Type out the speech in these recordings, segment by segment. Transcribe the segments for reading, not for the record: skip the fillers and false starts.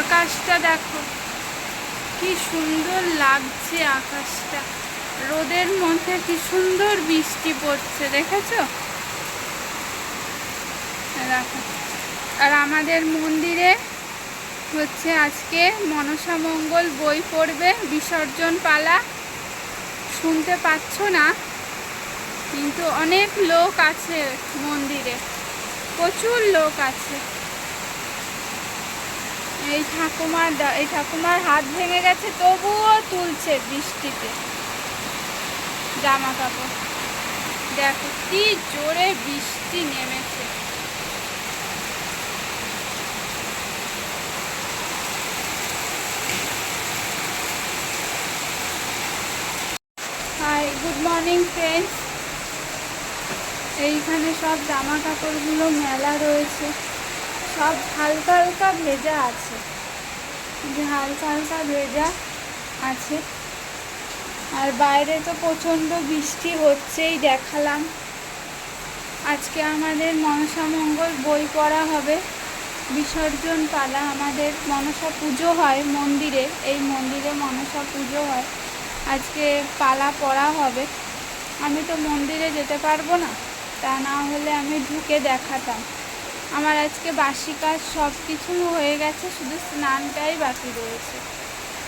আকাশটা দেখো কি সুন্দর লাগছে, আকাশটা রোদের মধ্যে কি সুন্দর বৃষ্টি পড়ছে, দেখেছো? দেখো। আর আমাদের মন্দিরে হচ্ছে আজকে মনসা মঙ্গল বই পড়বে, বিসর্জন পালা। শুনতে পাচ্ছ না, কিন্তু অনেক লোক আছে মন্দিরে, প্রচুর লোক আছে। এই ঠাকুমার হাত ভেঙে গেছে, তবুও তুলছে বৃষ্টিতে জামা কাপড়। দেখো কি জোরে বৃষ্টি নেমেছে। Hi, good morning friends. এইখানে সব জামা কাপড়গুলো মেলা রয়েছে, সব হালকা হালকা ভেজা আছে, হালকা হালকা ভেজা আছে। আর বাইরে তো প্রচণ্ড বৃষ্টি হচ্ছেই, দেখালাম। আজকে আমাদের মনসা মঙ্গল বই পড়া হবে, বিসর্জন পালা। আমাদের মনসা পুজো হয় মন্দিরে, এই মন্দিরে মনসা পুজো হয়। আজকে পালা পড়া হবে। আমি তো মন্দিরে যেতে পারবো না, তা না হলে আমি ঢুকে দেখাতাম। আমার আজকে বাসি কাজ সব কিছু হয়ে গেছে, শুধু স্নানটাই বাকি রয়েছে।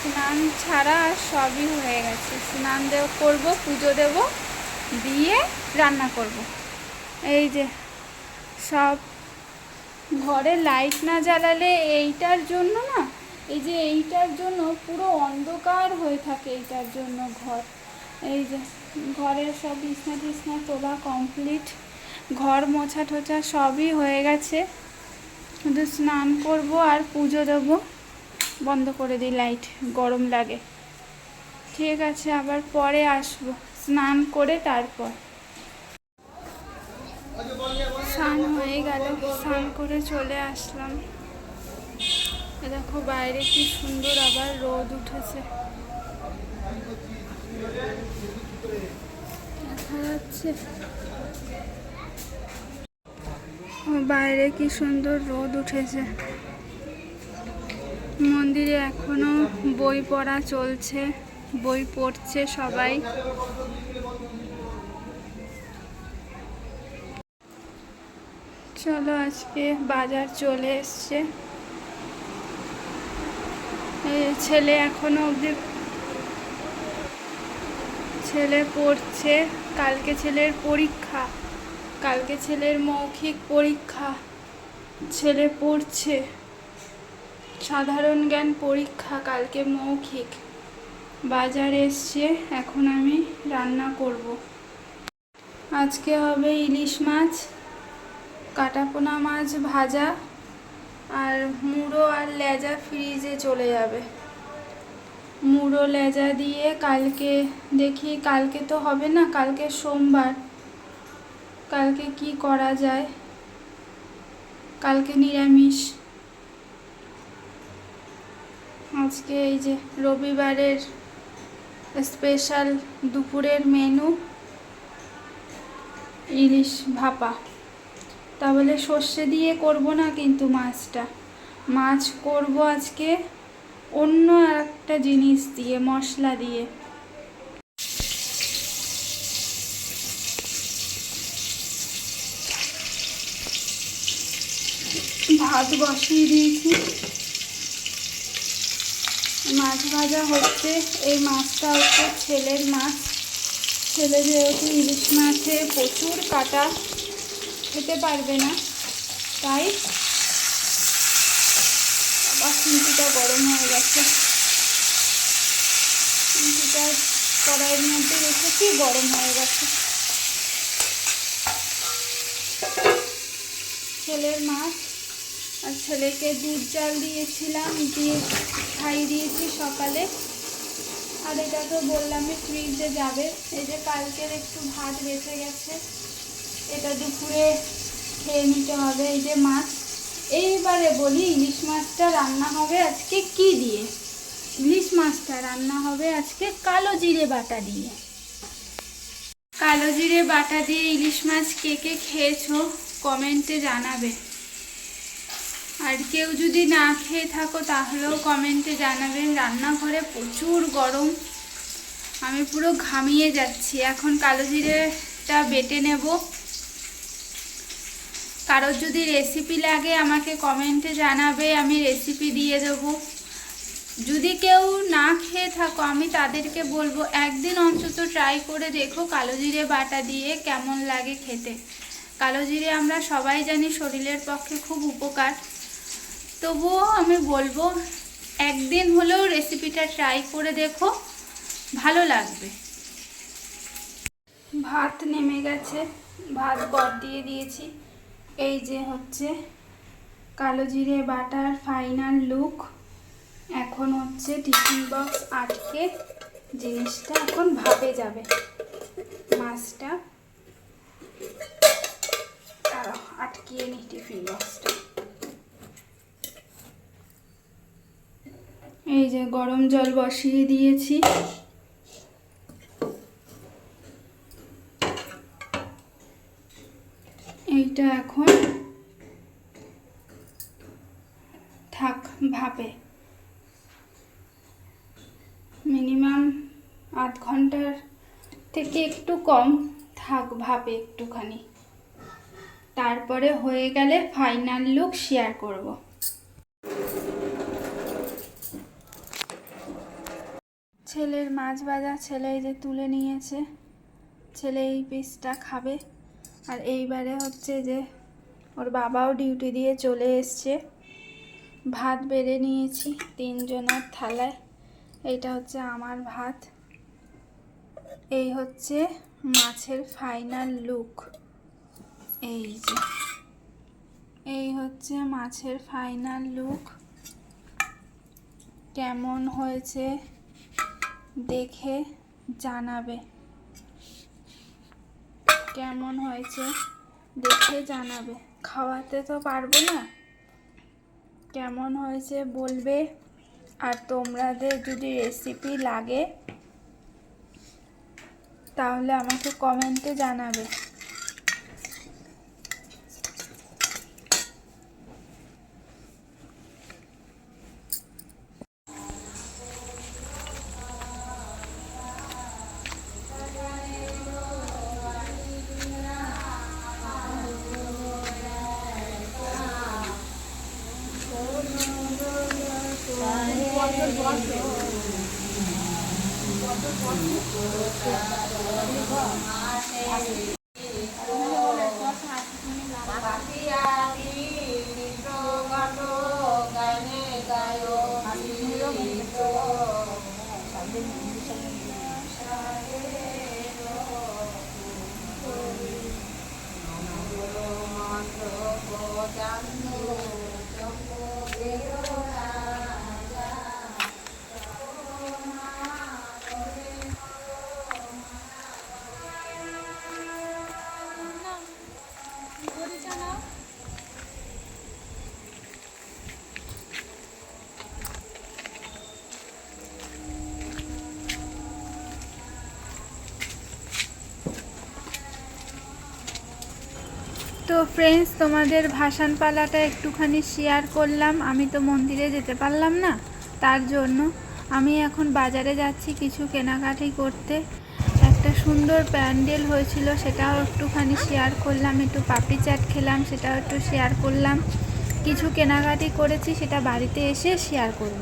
স্নান ছাড়া আর সবই হয়ে গেছে। স্নান করবো, পুজো দেব, দিয়ে রান্না করব। এই যে সব ঘরে লাইট না জ্বালালে এইটার জন্য না, এই যে এইটার জন্য পুরো অন্ধকার হয়ে থাকে, এইটার জন্য ঘর। এই যে ঘরের সব বিছনা টিছনা তোলা কমপ্লিট, ঘর মোছা টোছা সবই হয়ে গেছে, শুধু স্নান করব আর পুজো দেবো। বন্ধ করে দিই লাইট, গরম লাগে। ঠিক আছে, আবার পরে আসবো স্নান করে। তারপর স্নান হয়ে গেল, স্নান করে চলে আসলাম। দেখো বাইরে কি সুন্দর আবার রোদ উঠেছে, দেখা যাচ্ছে বাইরে কি সুন্দর রোদ উঠেছে। মন্দিরে এখনো বই পড়া চলছে, বই পড়ছে সবাই। চলো, আজকে বাজার চলে এসছে। ছেলে এখনো অবধি ছেলে পড়ছে। কালকে ছেলের পরীক্ষা, কালকে ছেলের মৌখিক পরীক্ষা। ছেলে পড়ছে, সাধারণ জ্ঞান পরীক্ষা, কালকে মৌখিক। বাজার এসছে, এখন আমি রান্না করব। আজকে হবে ইলিশ মাছ, কাটাপোনা মাছ ভাজা, আর মুড়ো আর লেজা ফ্রিজে চলে যাবে। মুড়ো লেজা দিয়ে কালকে দেখি, কালকে তো হবে না, কালকে সোমবার, কালকে কি করা যায়। কালকে নিরামিষ। আজকে এই যে রবিবারের স্পেশাল দুপুরের মেনু ইলিশ ভাপা। তাহলে সর্ষে দিয়ে করব না কিন্তু মাছটা, মাছ করব আজকে অন্য একটা জিনিস দিয়ে, মশলা দিয়ে। ভাত বসিয়ে দিয়েছি, মাছ ভাজা হচ্ছে। এই মাছটা হচ্ছে ছেলের মাছ। ছেলে যেহেতু ইলিশ মাছে প্রচুর কাটা, খেতে পারবে না, তাই আবার চিংড়িটা গরম হয়ে গেছে। চিংড়িটা কড়াইয়ের মধ্যে রেখেছি, গরম হয়ে গেছে। ছেলের মাছ, আর ছেলেকে দুধ জাল দিয়েছিলাম, দিয়ে খাইয়ে দিয়েছি সকালে। আর এটা তো বললামই ফ্রিজে যাবে। এই যে কালকের একটু ভাত বেঁচে গেছে, এটা দুপুরে খেয়ে নিতে হবে। এই যে মাছ, এইবারে বলি ইলিশ মাছটা রান্না হবে আজকে কি দিয়ে? ইলিশ মাছটা রান্না হবে আজকে কালো জিরে বাটা দিয়ে। কালো জিরে বাটা দিয়ে ইলিশ মাছ কে কে খেয়েছো কমেন্টে জানাবে। আর কেউ যদি না খেয়ে থাকো তাহলেও কমেন্টে জানাবেন। রান্নাঘরে প্রচুর গরম, আমি পুরো ঘামিয়ে যাচ্ছি। এখন কালো জিরেটা বেটে নেব। কারোর যদি রেসিপি লাগে আমাকে কমেন্টে জানাবে, আমি রেসিপি দিয়ে দেবো। যদি কেউ না খেয়ে থাকো আমি তাদেরকে বলবো একদিন অন্তত ট্রাই করে দেখো কালো জিরে বাটা দিয়ে কেমন লাগে খেতে। কালো জিরে আমরা সবাই জানি শরীরের পক্ষে খুব উপকার, তবুও আমি বলবো একদিন হলেও রেসিপিটা ট্রাই করে দেখো, ভালো লাগবে। ভাত নেমে গেছে, ভাত বর দিয়ে দিয়েছি। এই যে হচ্ছে কালো জিরে বাটার ফাইনাল লুক। এখন হচ্ছে টিফিন বক্স আটকে জিনিসটা এখন ভাপে যাবে। মাছটা আটকিয়ে নি টিফিন বক্সটা। এই যে গরম জল বসিয়ে দিয়েছি। এইটা এখন থাক ভাপে, মিনিমাম আধ ঘন্টার থেকে একটু কম থাক ভাপে একটুখানি। তারপরে হয়ে গেলে ফাইনাল লুক শেয়ার করব। ছেলের মাছ ভাজা ছেলে এই যে তুলে নিয়েছে, ছেলে এই পিসটা খাবে। আর এইবারে হচ্ছে যে ওর বাবাও ডিউটি দিয়ে চলে এসছে। ভাত বেড়ে নিয়েছি 3 জনের থালায়। এইটা হচ্ছে আমার ভাত। এই হচ্ছে মাছের ফাইনাল লুক। এই যে এই হচ্ছে মাছের ফাইনাল লুক। কেমন হয়েছে দেখে জানাবে, কেমন হয়েছে দেখে জানাবে। খাওয়াতে তো পারবো না, কেমন হয়েছে বলবে। আর তোমাদের যদি রেসিপি লাগে তাহলে আমাকে কমেন্টে জানাবে। তো ফ্রেন্ডস, তোমাদের ভাসান পালাটা একটুখানি শেয়ার করলাম। আমি তো মন্দিরে যেতে পারলাম না, তার জন্য আমি এখন বাজারে যাচ্ছি কিছু কেনাকাটি করতে। একটা সুন্দর প্যান্ডেল হয়েছিল, সেটাও একটুখানি শেয়ার করলাম। একটু পাপড়ি চাট খেলাম, সেটাও একটু শেয়ার করলাম। কিছু কেনাকাটি করেছি, সেটা বাড়িতে এসে শেয়ার করব।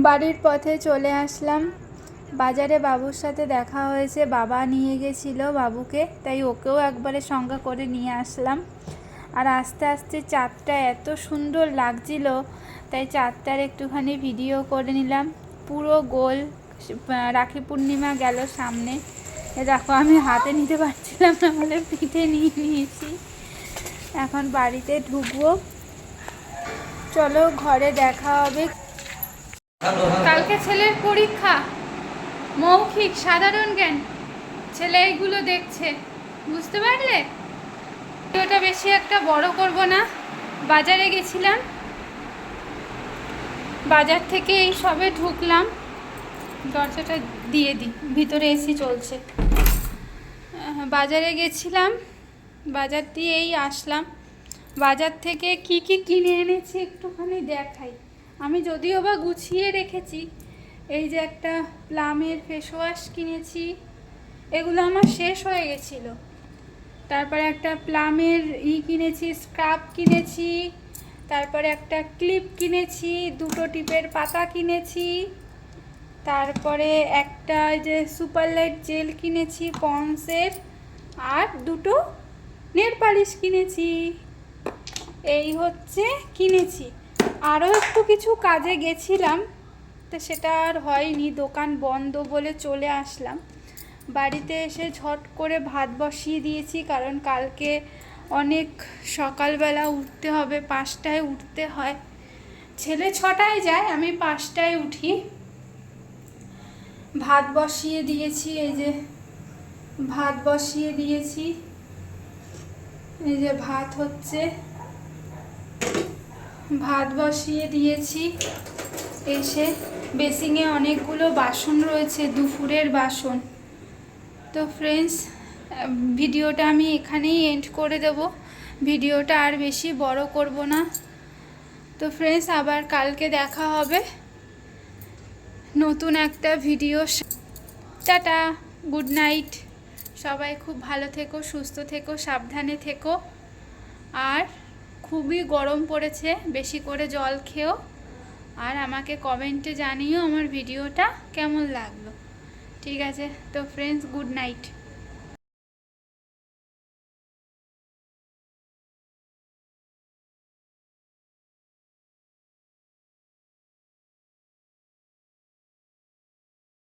বাড়ির পথে চলে আসলাম। বাজারে বাবুর সাথে দেখা হয়েছে, বাবা নিয়ে গেছিল বাবুকে, তাই ওকেও একবারে সঙ্গে করে নিয়ে আসলাম। আর আস্তে আস্তে চাঁদটা এত সুন্দর লাগছিল, তাই চাঁদটার একটুখানি ভিডিও করে নিলাম। পুরো গোল রাখি পূর্ণিমা গেল সামনে, এ দেখো আমি হাতে নিতে পারছিলাম না বলে পিঠে নিয়ে নিয়েছি। এখন বাড়িতে ঢুকবো, চলো ঘরে দেখা হবে। কালকে ছেলের পরীক্ষা, মৌখিক সাধারণ জ্ঞান। ছেলে এইগুলো দেখছে, বুঝতে পারলে? ভিডিওটা বেশি একটা বড় করব না। বাজারে গেছিলাম, বাজার থেকে এই সবে ঢুকলাম। দরজাটা দিয়ে দিই, ভিতরে এসি চলছে। বাজারে গেছিলাম, বাজার দিয়ে এই আসলাম। বাজার থেকে কি কি কিনে এনেছি একটুখানি দেখাই। আমি যদিও বা গুছিয়ে রেখেছি। এই যে একটা প্লামের ফেস ওয়াশ কিনেছি, এগুলো আমার শেষ হয়ে গেছিলো। তারপরে একটা প্লামের কিনেছি, স্ক্রাব কিনেছি। তারপরে একটা ক্লিপ কিনেছি, দুটো টিপের পাতা কিনেছি। তারপরে একটা যে সুপার লাইট জেল কিনেছি পন্সের, আর দুটো নেল পালিশ কিনেছি। এই হচ্ছে কিনেছি। আরও একটু কিছু কাজে গেছিলাম, তো সেটা আর হয়নি, দোকান বন্ধ বলে চলে আসলাম। বাড়িতে এসে ঝট করে ভাত বসিয়ে দিয়েছি, কারণ কালকে অনেক সকালবেলা উঠতে হবে, 5টায় উঠতে হয়। ছেলে 6টায় যায়, আমি 5টায় উঠি। ভাত বসিয়ে দিয়েছি, এই যে ভাত বসিয়ে দিয়েছি। এই যে ভাত হচ্ছে, ভাত বসিয়ে দিয়েছি। এসে বেসিংয়ে অনেকগুলো বাসন রয়েছে, দুপুরের বাসন। তো ফ্রেন্ডস, ভিডিওটা আমি এখানেই এন্ড করে দেব। ভিডিওটা আর বেশি বড় করব না। তো ফ্রেন্ডস, আবার কালকে দেখা হবে নতুন একটা ভিডিও। Tata, good night. সবাই খুব ভালো থেকো, সুস্থ থেকো, সাবধানে থেকো। আর খুবই গরম পড়েছে, বেশি করে জল খেও। আর আমাকে কমেন্টে জানিও আমার ভিডিওটা কেমন লাগলো। ঠিক আছে? তো ফ্রেন্ডস, গুড নাইট।